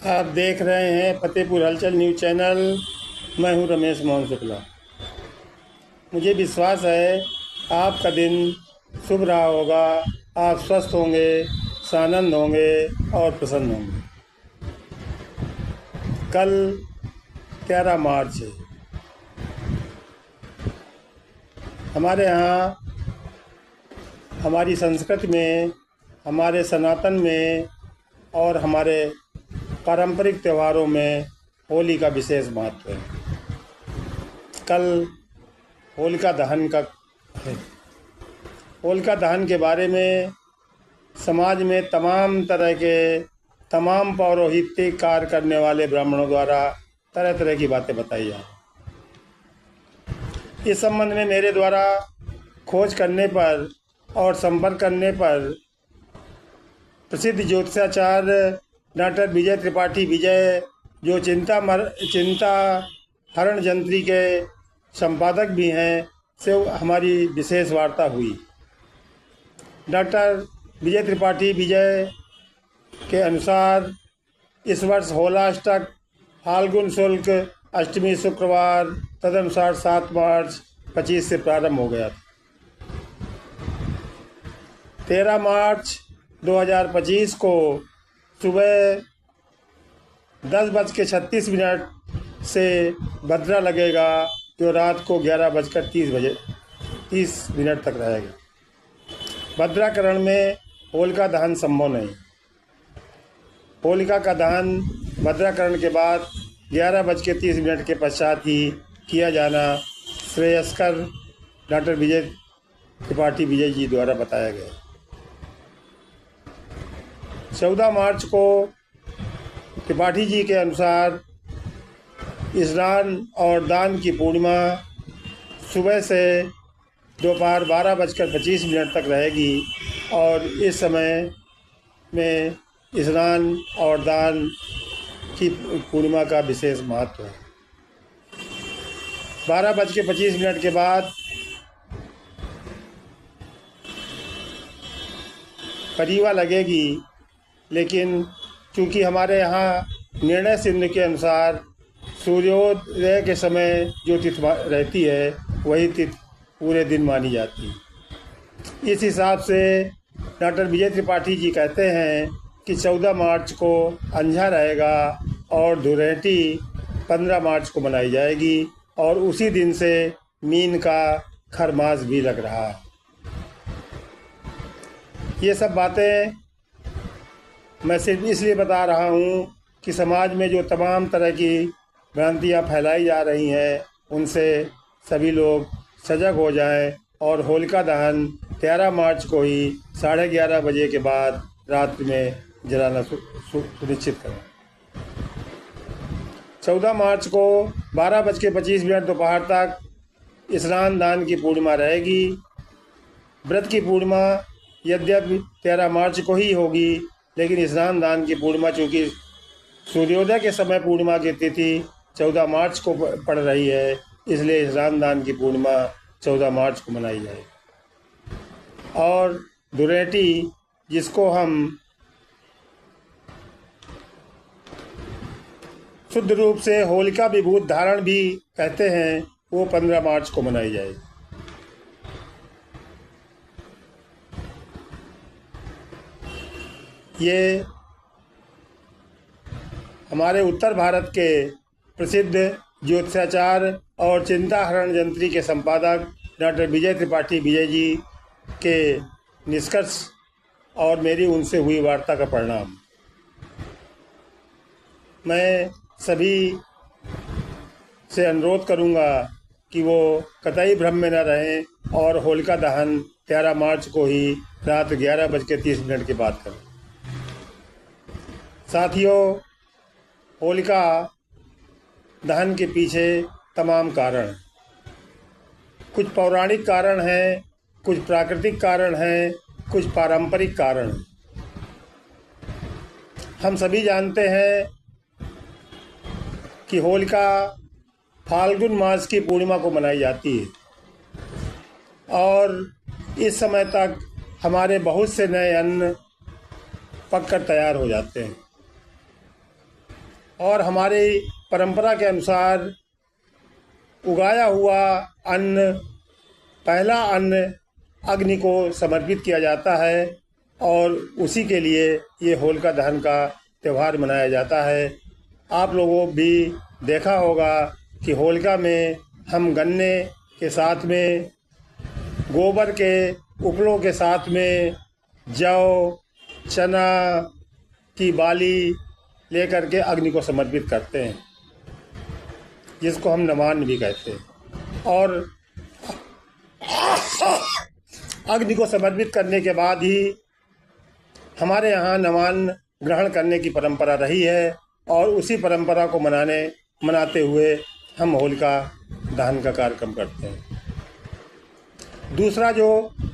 आप देख रहे हैं फतेहपुर हलचल न्यूज़ चैनल। मैं हूं रमेश मोहन शुक्ला। मुझे विश्वास है आपका दिन शुभ रहा होगा। आप स्वस्थ होंगे, सानंद होंगे और प्रसन्न होंगे। कल 11 मार्च है। हमारे यहाँ हमारी संस्कृति में, हमारे सनातन में और हमारे पारंपरिक त्योहारों में होली का विशेष महत्व है। कल होलिका दहन का है। होलिका दहन के बारे में समाज में तमाम तरह के तमाम पौरोहित्यिक कार्य करने वाले ब्राह्मणों द्वारा तरह तरह की बातें बताई जाए। इस संबंध में मेरे द्वारा खोज करने पर और संपर्क करने पर प्रसिद्ध ज्योतिषाचार्य डॉक्टर विजय त्रिपाठी विजय, जो चिंता हरण जंत्री के संपादक भी हैं, से हमारी विशेष वार्ता हुई। डॉक्टर विजय त्रिपाठी विजय के अनुसार इस वर्ष होलाष्टक फाल्गुन शुक्ल अष्टमी शुक्रवार तदनुसार 7 मार्च 25 से प्रारंभ हो गया। 13 मार्च 2025 को सुबह 10:36 से भद्रा लगेगा, जो रात को 11:30 तक रहेगा। भद्राकरण में होलिका दहन संभव नहीं। होलिका का दहन भद्राकरण के बाद 11:30 के पश्चात ही किया जाना श्रेयस्कर डॉक्टर विजय त्रिपाठी विजय जी द्वारा बताया गया। 14 मार्च को त्रिपाठी जी के अनुसार स्नान और दान की पूर्णिमा सुबह से दोपहर 12:25 तक रहेगी और इस समय में स्नान और दान की पूर्णिमा का विशेष महत्व है। 12:25 के बाद परिवा लगेगी, लेकिन चूँकि हमारे यहाँ निर्णय सिंधु के अनुसार सूर्योदय के समय जो तिथि रहती है वही तिथि पूरे दिन मानी जाती है। इस हिसाब से डॉक्टर विजय त्रिपाठी जी कहते हैं कि 14 मार्च को अंझा रहेगा और धुरेटी 15 मार्च को मनाई जाएगी और उसी दिन से मीन का खरमास भी लग रहा है। ये सब बातें मैं सिर्फ इसलिए बता रहा हूँ कि समाज में जो तमाम तरह की भ्रांतियाँ फैलाई जा रही हैं, उनसे सभी लोग सजग हो जाएं और होलिका दहन 13 मार्च को ही 11:30 बजे के बाद रात में जलाना सुनिश्चित करें। 14 मार्च को 12:25 दोपहर तक स्नान दान की पूर्णिमा रहेगी। व्रत की पूर्णिमा यद्यपि 13 मार्च को ही होगी, लेकिन स्नान दान की पूर्णिमा चूँकि सूर्योदय के समय पूर्णिमा की तिथि 14 मार्च को पड़ रही है, इसलिए स्नान दान की पूर्णिमा 14 मार्च को मनाई जाए। और धुरेटी, जिसको हम शुद्ध रूप से होलिका विभूत धारण भी कहते हैं, वो 15 मार्च को मनाई जाए। ये हमारे उत्तर भारत के प्रसिद्ध ज्योतिषाचार्य और चिंता हरण जंत्री के संपादक डॉक्टर विजय त्रिपाठी विजय जी के निष्कर्ष और मेरी उनसे हुई वार्ता का परिणाम। मैं सभी से अनुरोध करूंगा कि वो कतई भ्रम में न रहें और होलिका दहन 13 मार्च को ही रात 11:30 के बाद करें। साथियों, होलिका दहन के पीछे तमाम कारण, कुछ पौराणिक कारण हैं, कुछ प्राकृतिक कारण हैं, कुछ पारंपरिक कारण हैं। हम सभी जानते हैं कि होलिका फाल्गुन मास की पूर्णिमा को मनाई जाती है और इस समय तक हमारे बहुत से नए अन्न पककर तैयार हो जाते हैं। और हमारी परंपरा के अनुसार उगाया हुआ अन्न, पहला अन्न अग्नि को समर्पित किया जाता है और उसी के लिए ये होलिका दहन का त्यौहार मनाया जाता है। आप लोगों भी देखा होगा कि होलिका में हम गन्ने के साथ में, गोबर के उपलों के साथ में जौ, चना की बाली लेकर के अग्नि को समर्पित करते हैं, जिसको हम नवान्न भी कहते हैं। और अग्नि को समर्पित करने के बाद ही हमारे यहाँ नवान्न ग्रहण करने की परंपरा रही है और उसी परंपरा को मनाते हुए हम होलिका दहन का कार्यक्रम करते हैं। दूसरा जो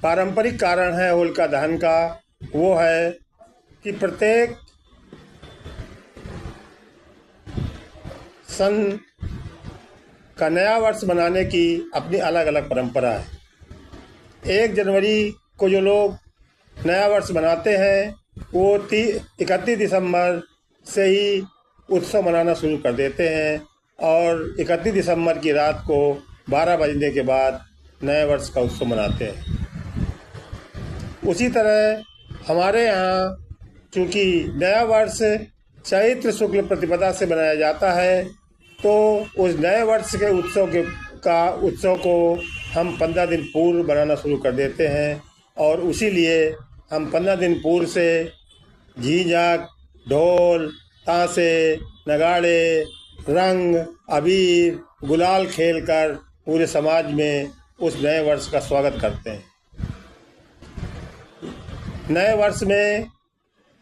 पारंपरिक कारण है होलिका दहन का, वो है कि प्रत्येक सन का नया वर्ष मनाने की अपनी अलग अलग परंपरा है। 1 जनवरी को जो लोग नया वर्ष मनाते हैं वो 31 दिसंबर से ही उत्सव मनाना शुरू कर देते हैं और 31 दिसंबर की रात को 12 बजने के बाद नए वर्ष का उत्सव मनाते हैं। उसी तरह हमारे यहाँ चूँकि नया वर्ष चैत्र शुक्ल प्रतिपदा से मनाया जाता है, तो उस नए वर्ष के उत्सव को हम 15 दिन पूर्व बनाना शुरू कर देते हैं और उसी लिए हम 15 दिन पूर्व से झीझक, ढोल, ताशे, नगाड़े, रंग, अबीर, गुलाल खेलकर पूरे समाज में उस नए वर्ष का स्वागत करते हैं। नए वर्ष में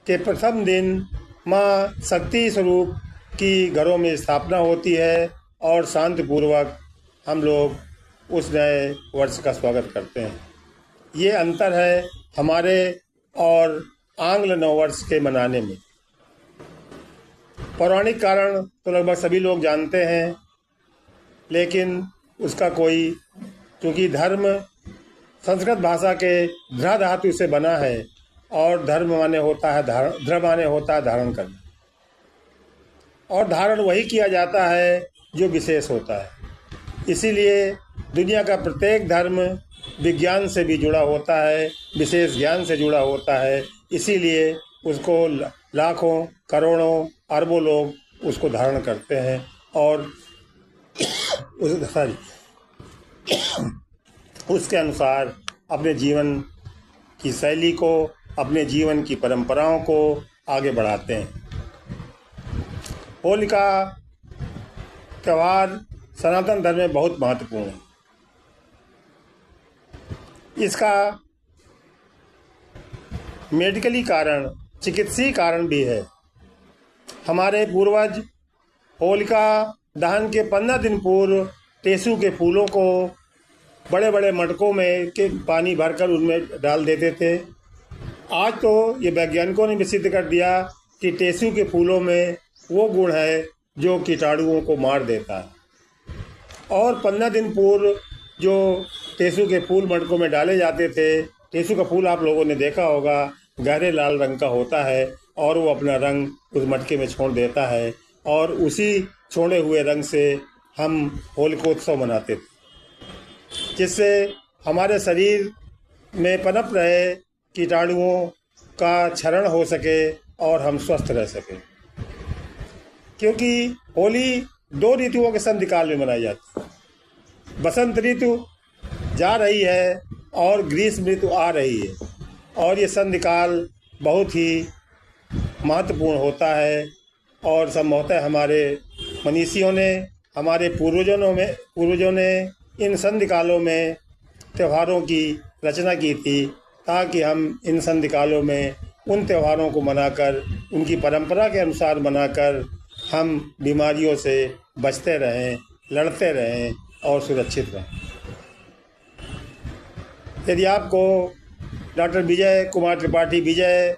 के प्रथम दिन माँ शक्ति स्वरूप की घरों में स्थापना होती है और शांतिपूर्वक हम लोग उस नए वर्ष का स्वागत करते हैं। ये अंतर है हमारे और आंग्ल नववर्ष के मनाने में। पौराणिक कारण तो लगभग सभी लोग जानते हैं, लेकिन उसका कोई, क्योंकि धर्म संस्कृत भाषा के ध्रा धातु से बना है और धर्म माने होता है ध्र माने होता है धारण करना, और धारण वही किया जाता है जो विशेष होता है। इसीलिए दुनिया का प्रत्येक धर्म विज्ञान से भी जुड़ा होता है, विशेष ज्ञान से जुड़ा होता है। इसीलिए उसको लाखों, करोड़ों, अरबों लोग उसको धारण करते हैं और उसके अनुसार अपने जीवन की शैली को, अपने जीवन की परंपराओं को आगे बढ़ाते हैं। होलिका त्यौहार सनातन धर्म में बहुत महत्वपूर्ण है। इसका मेडिकली कारण, चिकित्सीय कारण भी है। हमारे पूर्वज होलिका दहन के 15 दिन पूर्व टेसू के फूलों को बड़े बड़े मटकों में के पानी भरकर उनमें डाल देते थे। आज तो ये वैज्ञानिकों ने भी सिद्ध कर दिया कि टेसू के फूलों में वो गुण है जो कीटाणुओं को मार देता है। और 15 दिन पूर्व जो टेसू के फूल मटकों में डाले जाते थे, टेसू का फूल आप लोगों ने देखा होगा, गहरे लाल रंग का होता है और वो अपना रंग उस मटके में छोड़ देता है और उसी छोड़े हुए रंग से हम होलिकोत्सव मनाते थे, जिससे हमारे शरीर में पनप रहे कीटाणुओं का क्षरण हो सके और हम स्वस्थ रह सकें। क्योंकि होली 2 ऋतुओं के संधिकाल में मनाई जाती है। बसंत ऋतु जा रही है और ग्रीष्म ऋतु आ रही है और ये संधिकाल बहुत ही महत्वपूर्ण होता है और संभवतः हमारे मनीषियों ने, हमारे पूर्वजों ने इन संधिकालों में त्योहारों की रचना की थी, ताकि हम इन संधिकालों में उन त्योहारों को मनाकर, उनकी परंपरा के अनुसार मनाकर हम बीमारियों से बचते रहें, लड़ते रहें और सुरक्षित रहें। यदि आपको डॉक्टर विजय कुमार त्रिपाठी विजय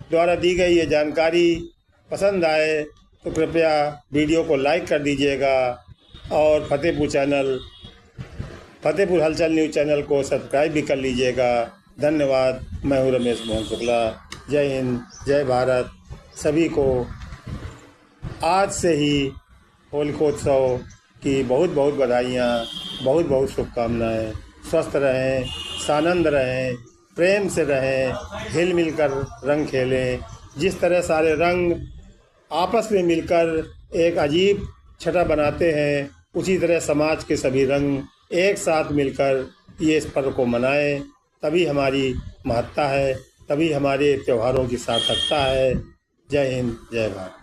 द्वारा दी गई ये जानकारी पसंद आए तो कृपया वीडियो को लाइक कर दीजिएगा और फतेहपुर हलचल न्यूज़ चैनल को सब्सक्राइब भी कर लीजिएगा। धन्यवाद। मैं हूँ रमेश मोहन शुक्ला। जय हिंद, जय भारत। सभी को आज से ही होलिकोत्सव की बहुत बहुत बधाइयाँ, बहुत बहुत शुभकामनाएँ। स्वस्थ रहें, सानंद रहें, प्रेम से रहें, हिल मिल कर रंग खेलें। जिस तरह सारे रंग आपस में मिलकर एक अजीब छटा बनाते हैं, उसी तरह समाज के सभी रंग एक साथ मिलकर ये इस पर्व को मनाएं। तभी हमारी महत्ता है, तभी हमारे त्योहारों की सार्थकता है। जय हिंद, जय भारत।